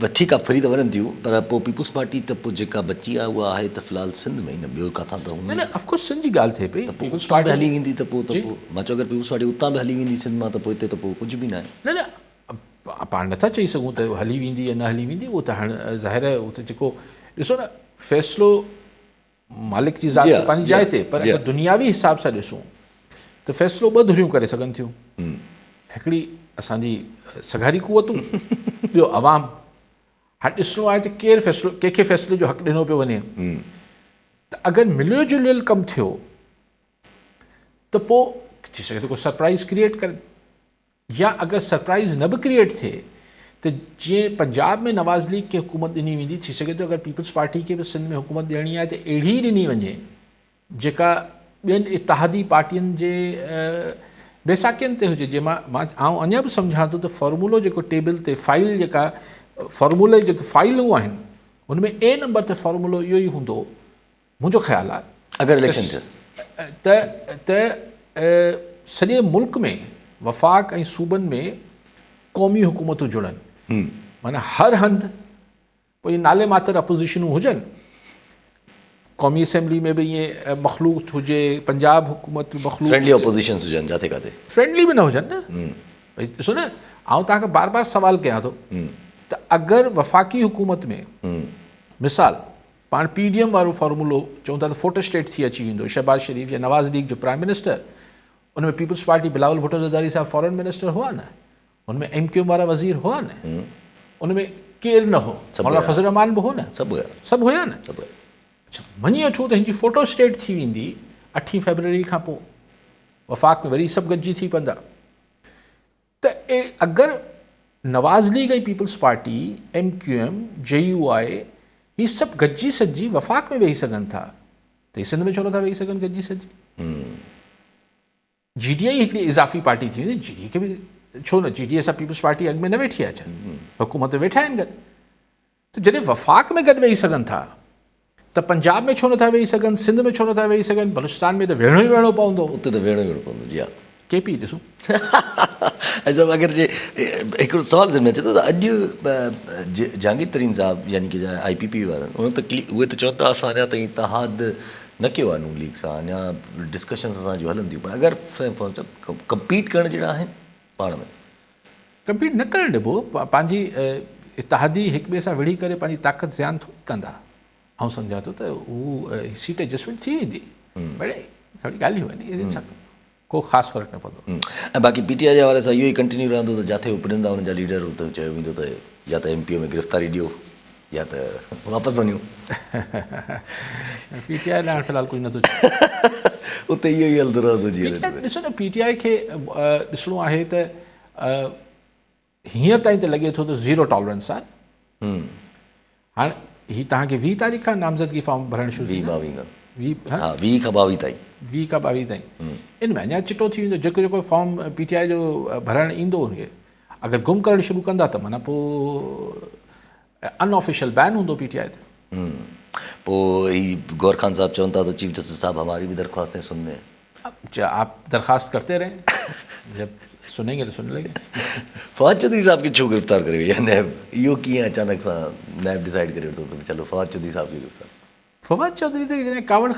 ठीकु आहे, फिरी त वञनि थियूं, पर पोइ पीपल्स पार्टी त पोइ जेका बची आहे उहा आहे त फ़िलहाल सिंध में ई न, ॿियो किथां त न न ऑफकोर्स सिंध जी ॻाल्हि थिए पई, पीपल्स पार्टी हली वेंदी त पोइ मां चयो अगरि पीपल्स पार्टी उतां बि हली वेंदी सिंध मां त पोइ हिते त पोइ कुझु बि न आहे। न न पाण नथा चई सघूं त हली वेंदी या न हली वेंदी, उहो त हाणे ज़ाहिर आहे, उहो त जेको ॾिसो न फ़ैसिलो मालिक जी ज़ात पंहिंजी जाइ ते, पर अगरि दुनियावी हिसाब सां ॾिसूं त फ़ैसिलो 2 धुरियूं करे सघनि थियूं। हिकिड़ी असांजी सघारी कुवतूं, ॿियो अवाम। हाणे ॾिसणो आहे त केरु फ़ैसिलो, कंहिंखे फ़ैसिले जो हक़ु ॾिनो पियो वञे। त अगरि मिलियो जुलियल कमु थियो त पोइ थी सघे थो को सरप्राइज़ क्रिएट करे, या अगरि सरप्राइज़ न बि क्रिएट थिए त जीअं पंजाब में नवाज़ लीग खे हुकूमत ॾिनी वेंदी, थी सघे थो अगरि पीपल्स पार्टी खे बि सिंध में हुकूमत ॾियणी आहे त अहिड़ी ॾिनी वञे जेका ॿियनि इतिहादी पार्टियुनि जे बैसाखियुनि ते हुजे। जंहिंमां आउं अञा बि सम्झां थो त फॉर्मूलो जेको टेबल ते फाइल, जेका फॉर्मूले जेके फाइलूं आहिनि हुन में A नंबर ते फॉर्मूलो इहो ई हूंदो, मुंहिंजो ख़्यालु आहे, अगरि इलेक्शन त सॼे मुल्क में वफ़ाक़ ऐं सूबनि में क़ौमी हुकूमतूं जुड़नि, माना हर हंधि पोइ नाले मात्र अपोज़िशनूं हुजनि, क़ौमी असेंबली में बि ईअं मखलूक हुजे, पंजाब हुकूमत मखलूक, फ्रेंडली अपोज़िशन्स हुजनि जाते काथे, फ्रेंडली बि न हुजनि न। भई ॾिसो न, आउं तव्हांखे बार बार सवाल कयां थो त अगरि वफ़ाक़ी हुकूमत में मिसाल पाण PDM वारो फॉर्मूलो चऊं था त फोटो स्टेट थी अची वेंदो, शहबाज शरीफ़ या नवाज़ लीग जो प्राइम मिनिस्टर, उन में पीपल्स पार्टी बिलावल भुट्टो ज़रदारी साहब फॉरेन मिनिस्टर हुआ न, उन में MQM वारा वज़ीर हुआ न, उन में केरु न हो, मौलाना फज़ल रहमान बि हो न, सभु हुया न। अच्छा, मञी वठूं त हिन जी फोटो स्टेट थी वेंदी 8 फरवरी खां पोइ, वफ़ाक़ में वरी सभु गॾिजी थी पवंदा। त अगरि नवाज़ लीग ऐं पीपल्स पार्टी, MQM, JUI ही सभु गॾिजी सॼी वफ़ाक़ में वेही सघनि था त ही सिंध में छो नथा वेही सघनि गॾिजी सॼी? GDI हिकिड़ी इज़ाफ़ी पार्टी थी वेंदी, GDI खे बि छो न, GDI सां पीपल्स पार्टी अॻु में न वेठी आहे छा, हुकूमत वेठा आहिनि गॾु। त जॾहिं वफ़ाक़ में गॾु वेही सघनि था त पंजाब में छो नथा वेही सघनि, सिंध में छो नथा वेही सघनि, बलूचिस्तान में त वेहणो ई वेहणो पवंदो, उते त वेहणो ई वेहणो पवंदो। जी हा, KP ॾिसूं। अच्छा, अगरि जे हिकिड़ो सवाल ज़हन में अचे थो त अॼु जहांगीर तरीन साहब यानी की IPP वारनि उहे त चवनि था असां अञा ताईं इतिहाद न कयो आहे नून लीग सां, अञा डिस्कशन्स असां जूं हलनि थियूं, पर अगरि कम्पीट करण जहिड़ा आहिनि पाण में, कम्पीट न करणु ॾिबो, पंहिंजी इतिहादी हिक ॿिए सां विढ़ी करे पंहिंजी ताक़त ज़्यान थोरी कंदा। आउं सम्झां थो त हू सीट एडजस्टमेंट थी वेंदी, बड़े थोरी ॻाल्हियूं आहिनि, इन्हनि सां को ख़ासि फ़र्क़ु न पवंदो। ऐं बाक़ी PTI जे हवाले सां इहो ई कंटिन्यू रहंदो त जिथे उपड़ंदा हुननि जा लीडर त चयो वेंदो त या त MPO में गिरफ़्तारी ॾियो या त वापसि वञूं। PTI लाइ फ़िलहाल कुझु नथो चए, उते इहो ई हलंदो रहंदो। जीअं ॾिसो न, PTI खे ॾिसणो आहे त हींअर ताईं त लॻे थो त 0 टॉलरेंस आहे। हाणे ही तव्हांखे 20 तारीख़ खां नामज़दगी फॉर्म भरणु शुरू थी, हाँ 20 खां 22 ताईं 20 खां 22 ताईं इन में अञा चिटो थी वेंदो जेको जेको फॉर्म PTI जो भरणु ईंदो हुनखे अगरि गुम करणु शुरू कंदा त माना पोइ अनऑफिशियल बैन हूंदो PTI ते। पोइ ही गौर खान साहब चवनि था तो चीफ जस्टिस साहब हमारी भी दरख्वास्तें सुनने। अब आप दरख्वास्त करते रहें, जब सुनेंगे तो सुन लेंगे। फवाद चौधरी साहब खे छो गिरफ़्तार करे या नैब, इहो कीअं अचानक सां नैब डिसाइड करे वरितो त चलो फवाद चौधरी साहब खे गिरफ़्तार। फवाद चौधरी ते जॾहिं कावड़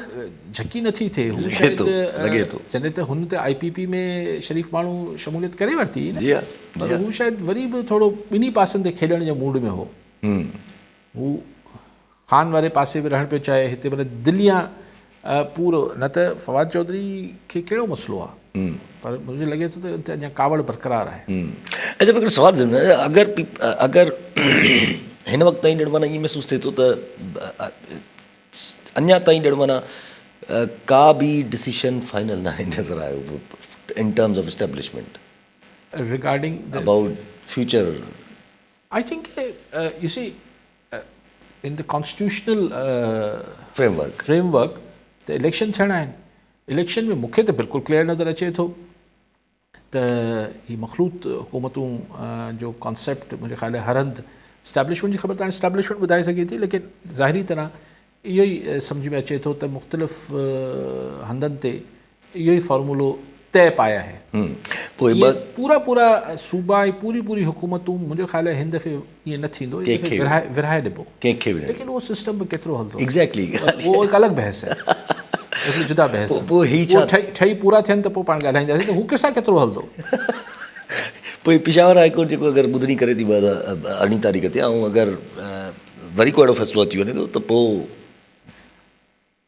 झकी नथी थिए लॻे थो जॾहिं त हुन ते IPP में शरीफ़ माण्हू शमूलियत करे वरिती न, जी हाँ, पर हू शायदि वरी बि थोरो ॿिन्ही पासनि ते खेॾण जे मूड में हो। हू ख़ान वारे पासे बि रहणु पियो चाहे, हिते पर दिलियां पूरो न त फवाद चौधरी खे कहिड़ो मसइलो आहे, पर मुझे लगे तो हुते अञा कावड़ बरक़रार आहे। अच्छा हिकिड़ो सवाल अगरि हिन वक़्तु ताईं ॼण माना ईअं महसूसु थिए थो त अञा ताईं ॼण माना का बि डिसीशन फाइनल न आहे नज़र आयो in terms of establishment regarding about future. I think you see in the constitutional framework त इलेक्शन थियणा आहिनि। इलेक्शन में मूंखे त बिल्कुलु क्लियर नज़र अचे थो त ही मखलूत हुकूमतूं जो कॉन्सेप्ट मुंहिंजे ख़्याल हर हंधि इस्टेब्लिशमेंट जी ख़बर त हाणे इस्टेब्लिशमेंट ॿुधाए सघे थी, लेकिन ज़ाहिरी तरह इहो ई सम्झ में अचे थो त मुख़्तलिफ़ हंधनि ते इहो ई फॉर्मूलो तय पाया है। पूरा सूबा ऐं पूरी हुकूमतूं मुंहिंजो ख़्याल आहे हिन दफ़े ईअं न थींदो, विरहाए ॾिबो कंहिंखे बि, लेकिन उहो सिस्टम बि केतिरो हलंदो एग्ज़ैक्टली उहो हिकु अलॻि बहस आहे, हिकिड़ी जुदा बहस आहे। ठही पूरा थियनि त पोइ पाण ॻाल्हाईंदासीं त हू कंहिंसां केतिरो हलंदो। पोइ पेशावर हाईकोर्ट जेको अगरि ॿुधणी करे थी 18 तारीख़ ते, ऐं अगरि वरी को अहिड़ो फ़ैसिलो अची वञे थो त पोइ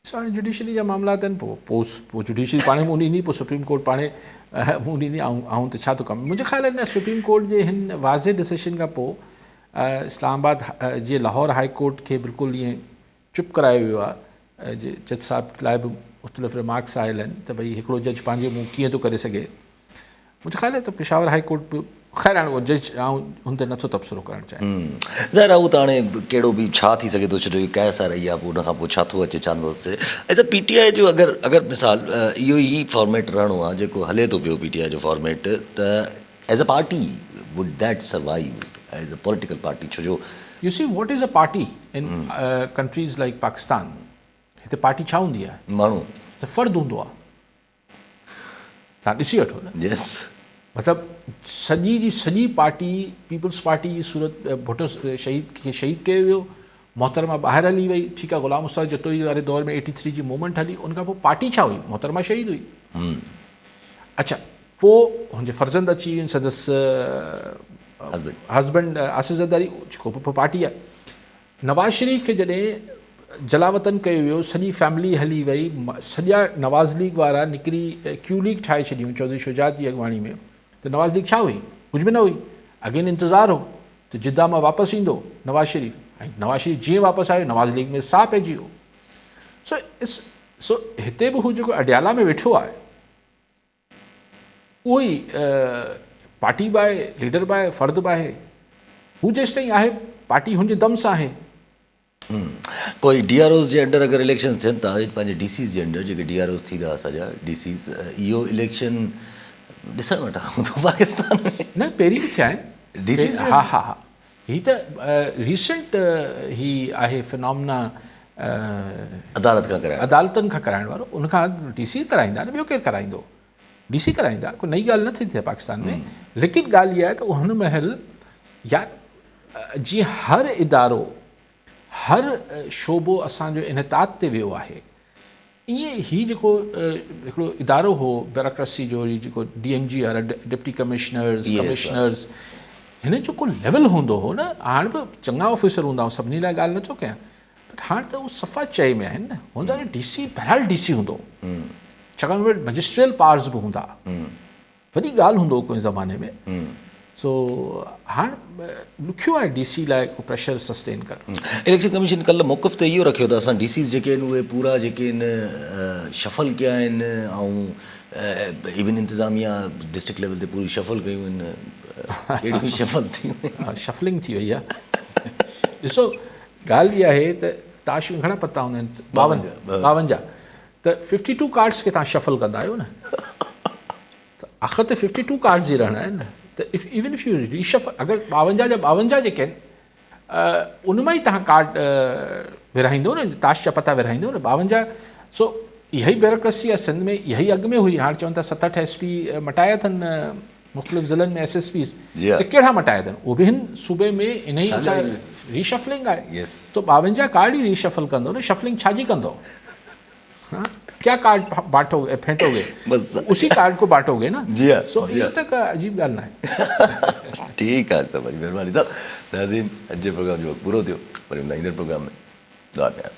हाणे जुडिशरी जा मामला आहिनि, पोइ जुडिशरी पाणे मुंहुं ॾींदी, पोइ सुप्रीम कोर्ट पाणे मुंहुं ॾींदी। ऐं त छा थो कमु, मुंहिंजे ख़्याल में सुप्रीम कोर्ट जे हिन वाज़े डिसीशन खां पोइ इस्लामाबाद जीअं लाहौर हाई कोर्ट खे बिल्कुलु ईअं चुप करायो वियो आहे। जज साहिब लाइ बि मुख़्तलिफ़ रिमार्क्स आयल आहिनि त भई हिकिड़ो जज पंहिंजे मुंहुं कीअं थो करे सघे। मुंहिंजे ख़्याल आहे त पेशावर हाई कोर्ट बि ख़ैर हाणे उहो जज हुन ते नथो तबसरो करणु चाहियां। ज़ाहिर आहे उहो त हाणे कहिड़ो बि छा थी सघे थो, छो जो कैस आहे रही आहे, पोइ उनखां पोइ छा थो अचे छा नथो अचे। अच्छा PTI जो अगरि मिसाल इहो ई फॉर्मेट रहणो आहे जेको हले थो पियो PTI जो फॉर्मेट, त as a party would that survive as a political party? छो जो you see what is a party इन कंट्रीज़ लाइक पाकिस्तान, हिते पार्टी छा हूंदी आहे? माण्हू त फ़र्दु हूंदो आहे। तव्हां ॾिसी वठो न, यस मतिलबु सॼी पार्टी पीपल्स पार्टी जी सूरत भुट्टो शहीद कयो वियो, मोहतरमा ॿाहिरि हली वई, ठीकु आहे, ग़ुलाम मुस्तफ़ा जतोई वारे दौर में 83 जी मूवमेंट हली, उनखां पोइ पार्टी छा हुई? मोहतरमा शहीद हुई। अच्छा पोइ हुनजे फर्ज़ंद अची विया, संदसि हस्बैंड आसिफ़ ज़रदारी, जेको पोइ पार्टी आहे। नवाज़ शरीफ़ खे जॾहिं जलावतन कयो वियो, सॼी फैमिली हली वई, सॼा नवाज़ लीग वारा निकिरी क्यू लीग ठाहे छॾियूं चौधरी शुजात जी अॻुवाणी में, त नवाज़ लीग छा हुई? कुझु बि न हुई। अगेन इंतज़ारु हो त जिद्दा मां वापसि ईंदो नवाज़ शरीफ़, ऐं नवाज़ शरीफ़ जीअं वापसि आयो नवाज़ लीग में साह पइजी वियो। सो हिते बि हू जेको अडियाला में वेठो आहे उहो ई पार्टी बि आहे, लीडर बि आहे, फ़र्द बि आहे। हू जेसिताईं आहे पार्टी हुनजे दम सां आहे। पोइ DROs जे अंडर अगरि इलेक्शन्स थियनि था, पंहिंजे DCs जे अंडर जेके DROs थींदा सॼा DCs, इहो इलेक्शन ॾिसणु वटां हूंदो पाकिस्तान में? न पहिरीं बि थिया आहिनि DCs। हा हीअ त रीसेंट ही आहे फिनॉमिना अदालतनि खां कराइण वारो। उनखां अॻु DC कराईंदा न, ॿियो केरु कराईंदो? DC कराईंदा, कोई नई ॻाल्हि न थी थिए पाकिस्तान में। लेकिन ॻाल्हि इहा आहे त हुन महिल यार जीअं हर इदारो हर शोबो असांजो इनताद ते वियो आहे, ईअं ही जेको हिकिड़ो इदारो हो ब्यूरोक्रेसी जो, जेको DMG वारा डिप्टी कमिश्नर्स, हिन जो को लेवल हूंदो हो न। हाणे बि चङा ऑफिसर हूंदा, ऐं सभिनी लाइ ॻाल्हि नथो कयां, बट हाणे त उहो सफ़ा चए में आहिनि न। हूंदा न DC, बहरहाल DC हूंदो, छाकाणि वटि मजिस्ट्रियल पावर्स बि हूंदा, वॾी ॻाल्हि हूंदो कोई ज़माने में। सो हाणे ॾुखियो आहे DC लाइ को प्रेशर सस्टेन करणु। इलेक्शन कमीशन कल्ह मौक़िफ़ त इहो रखियो त असां DCs जेके आहिनि उहे पूरा जेके आहिनि शफल कया आहिनि, ऐं इवन इंतिज़ामिया डिस्ट्रिक्ट लेवल ते पूरी शफल कयूं आहिनि। कहिड़ी शफल थी? शफलिंग थी वई आहे। ॾिसो ॻाल्हि इहा आहे त ताश में घणा पता हूंदा आहिनि? 52। त 52 कार्ड्स खे तव्हां शफल कंदा आहियो न, त आख़िर त 52 कार्ड्स ई रहणा आहिनि न। त इवन इफ यू रीशफल, अगरि 52 जा 52 जेके आहिनि उन मां ई तव्हां कार्ड विरहाईंदो न, ताश जा पता विरहाईंदो न 52। सो इहा ई ब्यूरोक्रेसी आहे सिंध में, इहा ई अॻु में हुई। हाणे चवनि था 67 SP मटाया अथनि मुख़्तलिफ़ ज़िलनि में SSPs, त कहिड़ा मटाया अथनि? उहे बि हिन सूबे में इन ई रीशफलिंग आहे। तो 52 कार्ड ही रीशफल कंदो न, शफलिंग छाजी कंदो? हाँ, क्या कार्ड बांटोगे, फेंटोगे? बस उसी कार्ड को बांटोगे ना। जी हाँ। सो ये तक अजीब ॻाल्हि न आहे। ठीकु आहे, त वरी महिरबानी साहब। नाज़रीन, अॼु जे प्रोग्राम जो वक़्तु पूरो थियो, वरी ईंदड़ प्रोग्राम में दुआ कयां।